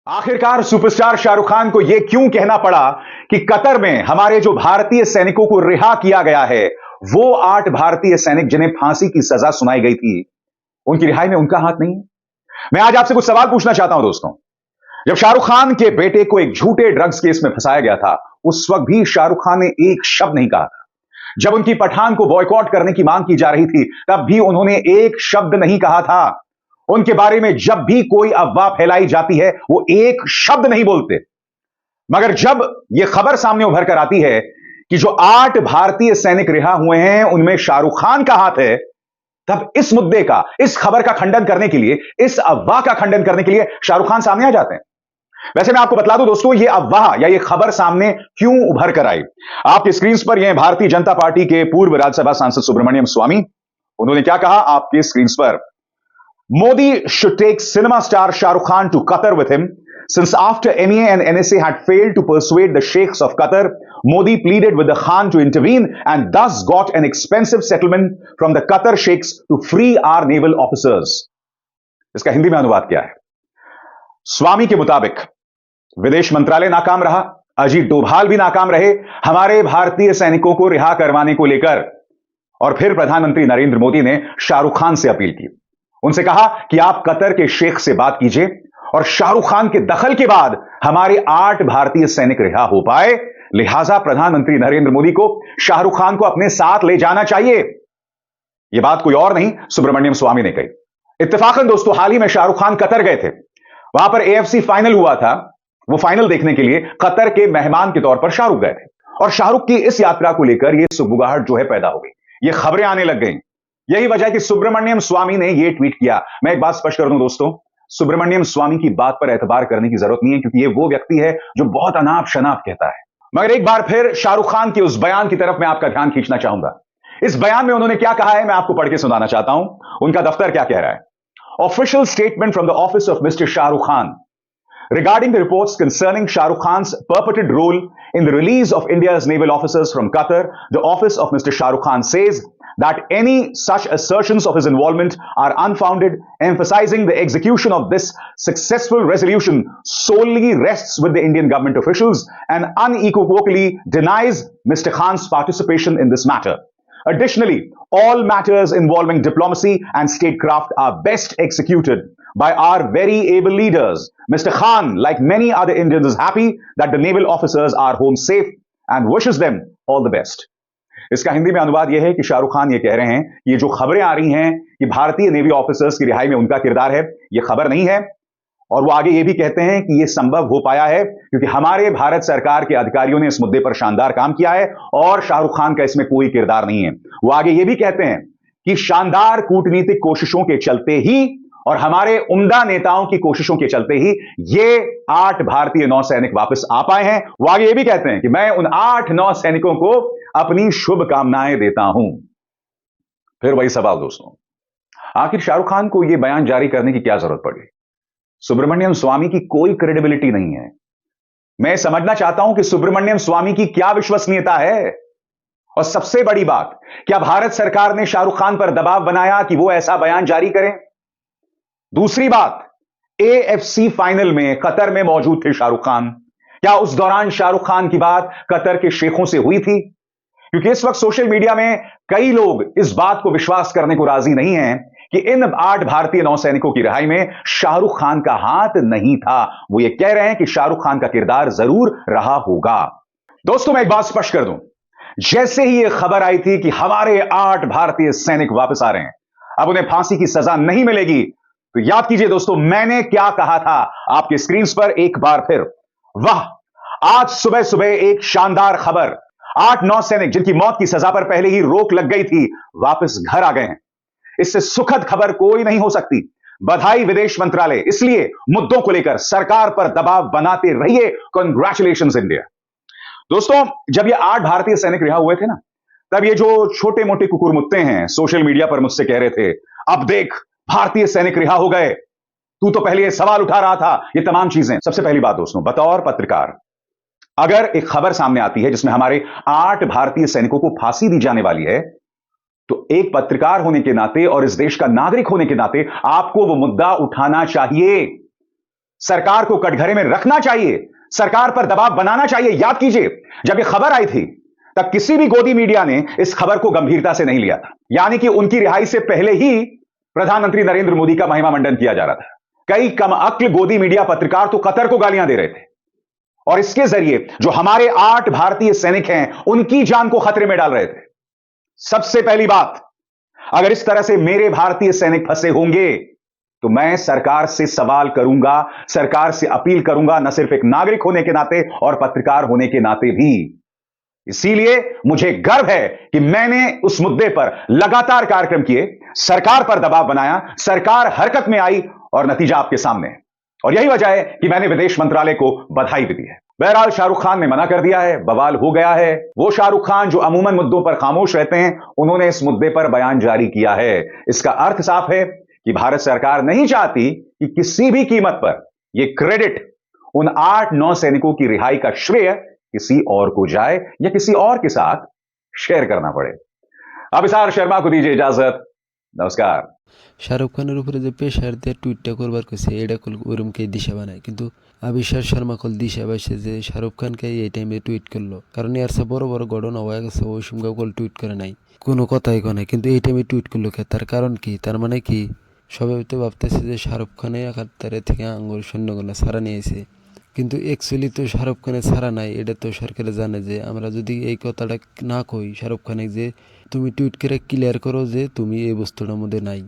आखिरकार सुपरस्टार शाहरुख खान को यह क्यों कहना पड़ा कि कतर में हमारे जो भारतीय सैनिकों को रिहा किया गया है, वो 8 भारतीय सैनिक जिन्हें फांसी की सजा सुनाई गई थी, उनकी रिहाई में उनका हाथ नहीं है। मैं आज आपसे कुछ सवाल पूछना चाहता हूं दोस्तों। जब शाहरुख खान के बेटे को एक झूठे ड्रग्स केस में फंसाया गया था, उस वक्त भी शाहरुख खान ने एक शब्द नहीं कहा था। जब उनकी पठान को बॉयकॉट करने की मांग की जा रही थी, तब भी उन्होंने एक शब्द नहीं कहा था। उनके बारे में जब भी कोई अफवाह फैलाई जाती है, वो एक शब्द नहीं बोलते। मगर जब यह खबर सामने उभर कर आती है कि जो 8 भारतीय सैनिक रिहा हुए हैं, उनमें शाहरुख खान का हाथ है, तब इस मुद्दे का, इस खबर का खंडन करने के लिए, इस अफवाह का खंडन करने के लिए शाहरुख खान सामने आ जाते हैं। वैसे मैं आपको बता दूं दोस्तों, यह अफवाह या यह खबर सामने क्यों उभर कर आई। आपकी स्क्रीन पर यह भारतीय जनता पार्टी के पूर्व राज्यसभा सांसद सुब्रमण्यम स्वामी, उन्होंने क्या कहा आपके स्क्रीन पर। Modi should take cinema star Shah Rukh Khan to Qatar with him. Since after MEA and NSA had failed to persuade the sheikhs of Qatar, Modi pleaded with the Khan to intervene and thus got an expensive settlement from the Qatar sheikhs to free our naval officers. इसका हिंदी में अनुवाद क्या है? स्वामी के मुताबिक विदेश मंत्रालय नाकाम रहा, अजीत डोभाल भी नाकाम रहे हमारे भारतीय सैनिकों को रिहा करवाने को लेकर, और फिर प्रधानमंत्री नरेंद्र मोदी ने शाहरुख खान से अपील की। उनसे कहा कि आप कतर के शेख से बात कीजिए और शाहरुख खान के दखल के बाद हमारे 8 भारतीय सैनिक रिहा हो पाए। लिहाजा प्रधानमंत्री नरेंद्र मोदी को शाहरुख खान को अपने साथ ले जाना चाहिए। यह बात कोई और नहीं, सुब्रमण्यम स्वामी ने कही। इत्तेफाकन दोस्तों, हाल ही में शाहरुख खान कतर गए थे। वहां पर AFC फाइनल हुआ था। वो फाइनल देखने के लिए कतर के मेहमान के तौर पर शाहरुख गए थे और शाहरुख की इस यात्रा को लेकर यह सुगबुगाहट जो है पैदा हो गई। ये खबरें आने लग गई। यही वजह है कि सुब्रमण्यम स्वामी ने यह ट्वीट किया। मैं एक बात स्पष्ट कर दूं दोस्तों, सुब्रमण्यम स्वामी की बात पर एतबार करने की जरूरत नहीं है, क्योंकि यह वो व्यक्ति है जो बहुत अनाप शनाप कहता है। मगर एक बार फिर शाहरुख खान के उस बयान की तरफ मैं आपका ध्यान खींचना चाहूंगा। इस बयान में उन्होंने क्या कहा है, मैं आपको पढ़ के सुनाना चाहता हूं। उनका दफ्तर क्या कह रहा है। Official statement from the office of mister Shahrukh Khan regarding the reports concerning Shah Rukh Khan's purported role in the release of India's naval officers from Qatar, the office of Mr. Shah Rukh Khan says that any such assertions of his involvement are unfounded, emphasizing the execution of this successful resolution solely rests with the Indian government officials and unequivocally denies Mr. Khan's participation in this matter. Additionally, all matters involving diplomacy and statecraft are best executed by our very able leaders. Mr. Khan, like many other Indians, is happy that the naval officers are home safe and wishes them all the best. इसका हिंदी में अनुवाद यह है कि शाहरुख खान ये कह रहे हैं कि ये जो खबरें आ रही हैं कि भारतीय नेवी ऑफिसर्स की रिहाई में उनका किरदार है, ये खबर नहीं है। और वो आगे ये भी कहते हैं कि ये संभव हो पाया है क्योंकि हमारे भारत सरकार के अधिकारियों ने इस मुद्दे पर शानदार काम किया है और शाहरुख खान का इसमें कोई किरदार नहीं है। वो आगे ये भी कहते हैं कि शानदार कूटनीतिक कोशिशों के चलते ही और हमारे उम्दा नेताओं की कोशिशों के चलते ही ये 8 भारतीय नौसैनिक वापस आ पाए हैं। वो आगे ये भी कहते हैं कि मैं उन 8 नौसैनिकों को अपनी शुभकामनाएं देता हूं। फिर वही सवाल दोस्तों, आखिर शाहरुख खान को यह बयान जारी करने की क्या जरूरत पड़ी। सुब्रमण्यम स्वामी की कोई क्रेडिबिलिटी नहीं है। मैं समझना चाहता हूं कि सुब्रमण्यम स्वामी की क्या विश्वसनीयता है। और सबसे बड़ी बात, क्या भारत सरकार ने शाहरुख खान पर दबाव बनाया कि वो ऐसा बयान जारी करें। दूसरी बात, AFC फाइनल में कतर में मौजूद थे शाहरुख खान। क्या उस दौरान शाहरुख खान की बात कतर के शेखों से हुई थी। क्योंकि इस वक्त सोशल मीडिया में कई लोग इस बात को विश्वास करने को राजी नहीं हैं कि इन 8 भारतीय नौसैनिकों की रिहाई में शाहरुख खान का हाथ नहीं था। वो ये कह रहे हैं कि शाहरुख खान का किरदार जरूर रहा होगा। दोस्तों, मैं एक बात स्पष्ट कर दूं, जैसे ही यह खबर आई थी कि हमारे 8 भारतीय सैनिक वापस आ रहे हैं, अब उन्हें फांसी की सजा नहीं मिलेगी, तो याद कीजिए दोस्तों, मैंने क्या कहा था। आपकी स्क्रीन पर एक बार फिर, वाह, आज सुबह सुबह एक शानदार खबर। 8 नौसैनिक जिनकी मौत की सजा पर पहले ही रोक लग गई थी, वापस घर आ गए हैं। इससे सुखद खबर कोई नहीं हो सकती। बधाई विदेश मंत्रालय। इसलिए मुद्दों को लेकर सरकार पर दबाव बनाते रहिए। Congratulations India. दोस्तों, जब ये 8 भारतीय सैनिक रिहा हुए थे ना, तब ये जो छोटे मोटे कुकुरमुत्ते हैं सोशल मीडिया पर मुझसे कह रहे थे, अब देख भारतीय सैनिक रिहा हो गए, तू तो पहले ये सवाल उठा रहा था, ये तमाम चीजें। सबसे पहली बात दोस्तों, बतौर पत्रकार, अगर एक खबर सामने आती है जिसमें हमारे 8 भारतीय सैनिकों को फांसी दी जाने वाली है, तो एक पत्रकार होने के नाते और इस देश का नागरिक होने के नाते आपको वो मुद्दा उठाना चाहिए। सरकार को कटघरे में रखना चाहिए, सरकार पर दबाव बनाना चाहिए। याद कीजिए, जब यह खबर आई थी तब किसी भी गोदी मीडिया ने इस खबर को गंभीरता से नहीं लिया था। यानी कि उनकी रिहाई से पहले ही प्रधानमंत्री नरेंद्र मोदी का महिमा मंडन किया जा रहा था। कई कम अक्ल गोदी मीडिया पत्रकार तो कतर को गालियां दे रहे थे और इसके जरिए जो हमारे 8 भारतीय सैनिक हैं उनकी जान को खतरे में डाल रहे थे। सबसे पहली बात, अगर इस तरह से मेरे भारतीय सैनिक फंसे होंगे तो मैं सरकार से सवाल करूंगा, सरकार से अपील करूंगा, न सिर्फ एक नागरिक होने के नाते और पत्रकार होने के नाते भी। इसीलिए मुझे गर्व है कि मैंने उस मुद्दे पर लगातार कार्यक्रम किए, सरकार पर दबाव बनाया, सरकार हरकत में आई और नतीजा आपके सामने है। और यही वजह है कि मैंने विदेश मंत्रालय को बधाई भी दी है। बहरहाल शाहरुख खान ने मना कर दिया है, बवाल हो गया है। वो शाहरुख खान जो अमूमन मुद्दों पर खामोश रहते हैं, उन्होंने इस मुद्दे पर बयान जारी किया है। इसका अर्थ साफ है कि भारत सरकार नहीं चाहती कि किसी भी कीमत पर यह क्रेडिट उन 8-9 सैनिकों की रिहाई का श्रेय किसी और को जाए या किसी और के साथ शेयर करना पड़े। अभिसार शर्मा को दीजिए इजाजत। नमस्कार। শাহরুখ খানের উপরে যে প্রেশার দিয়ে টুইটটা করবার কইছে এটা কল ওরমকে দিশা বানায়, কিন্তু আবিষ্কার শর্মা কল দিশা পাইছে যে শাহরুখ খানকে এই টাইমে টুইট করলো, কারণ এর সব বড় বড় ঘটনা হয়ে গেছে, ওই সময় কল টুইট করে নাই, কোনো কথাই কয় নাই, কিন্তু এই টাইমে টুইট করলো কে? তার কারণ কি? তার মানে কি সবাই তো ভাবতেছে যে শাহরুখ খানে একাত্তরে থেকে আঙ্গুর সৈন্যগুলো ছাড়া নিয়েছে, কিন্তু অ্যাকচুয়ালি তো শাহরুখ খানের ছাড়া নাই। এটা তো সরকারে জানে যে আমরা যদি এই কথাটা না কই শাহরুখ খানে যে তুমি টুইট করে ক্লিয়ার করো যে তুমি এই বস্তুটার মধ্যে নাই,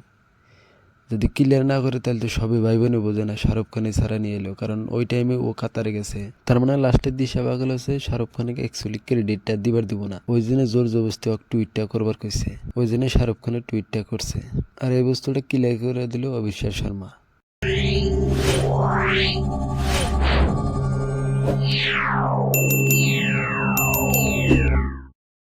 যদি ক্লিয়ার না করে তাহলে তো সবাই ভাই বোনে বোঝে না শাহরুখ খানই ছাড়া নিয়ে এলো, কারণ ওই টাইমে ও কাতারে গেছে। তার মানে লাস্টের দিশা বাগল হচ্ছে শাহরুখ খানকে অ্যাকচুয়ালি ক্রেডিটটা দিবার দিব না, ওই জন্য জোর জবরদস্তি টুইটটা করবার কইছে, ওই জন্য শাহরুখ খানের টুইটটা করছে। আর এই বস্তুটা ক্লিয়ার করে দিল অবিশ্বাস শর্মা।